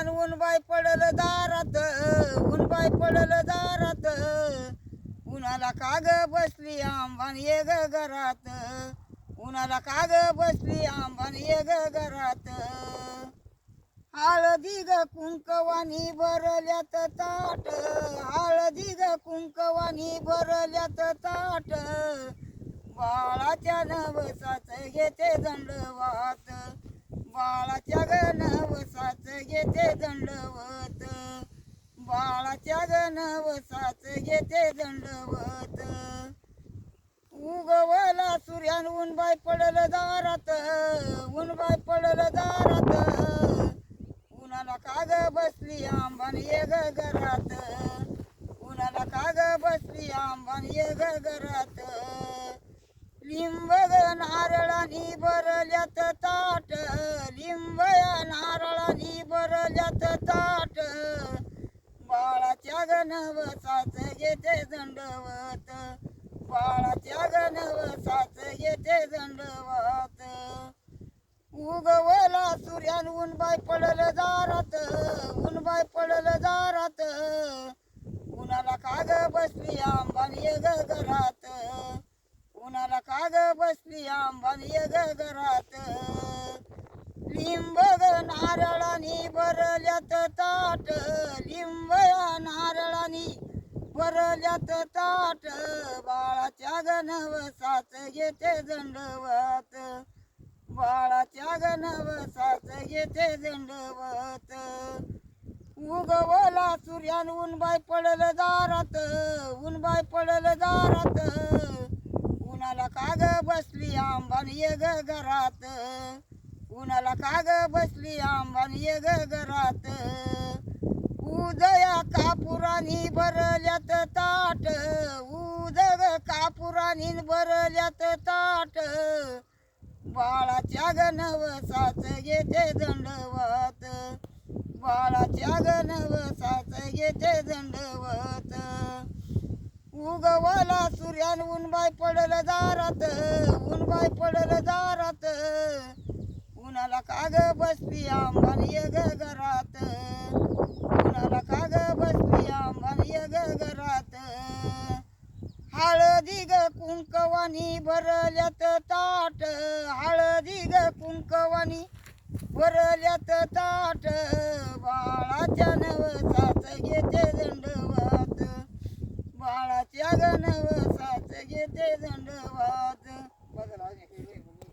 सूर्यान ऊन बाय पडल दारात, ऊन बाय पडल दारात, उन्हाला काग बसली आंबान ये ग घरात, उन्हाला काग बसली आंबान ये ग घरात. हळदी ग कुंकवानी भरल्यात ताट, हळदी ग कुंकवानी भरल्यात ताट, बाळाच्या नवसाच घेते दंडवात, बाळाच्या ग नवसाच घेते दंडवत, बाळाच्या ग नवसाच घेते दंडवत. उगवला सूर्यान ऊन बाय पडल दारात, ऊन बाय पडल दारात, उन्हाला काग बसली आंबान ये ग घरात, उन्हाला काग बसली आंबान ये ग घरात. लिंब ग नारळानी भरल्यात ताट, लिंब या नारळानी भरल्यात ताट, बाळाच्या ग नवसाच घेते दंडवत, बाळाच्या ग नवसाच घेते दंडवत. उगवला सूर्यान ऊन बाय पडल दारात, ऊन बाय पडल दारात, उन्हाला काग बसली आंबान ये ग घरात, उन्हाला काग बसली आंबान ये ग घरात. लिंब ग नारळानी भरल्यात ताट, लिंब या नारळानी भरल्यात ताट, बाळाच्या ग नवसाच घेते दंडवत, बाळाच्या ग नवसाच घेते दंडवत. उगवला सूर्यान ऊन बाय पडल दारात, ऊन बाय पडल दारात, उन्हाला काग बसली आंबान ये ग घरात, उन्हाला काग बसली आंबान ये ग घरात. उदया कापुरानी भरल्यात ताट, उदग कापुरानी भरल्यात ताट, बाळाच्या ग नवसाच घेते दंडवत, बाळाच्या ग नवसाच घेते दंडवत. उगवला सूर्यान ऊन बाय पडल दारात, ऊन बाय पडल दारात, उन्हाला काग बसली आंबान ये ग घरात, उन्हाला काग बसली आंबान ये ग घरात. हळदी ग कुंकवानी भरल्यात ताट, हळदी ग कुंकवानी भरल्यात ताट, बाळाच्या नवसाच घेते दंडवत, बाळाच्या ग नवसाच घेते दंडवत.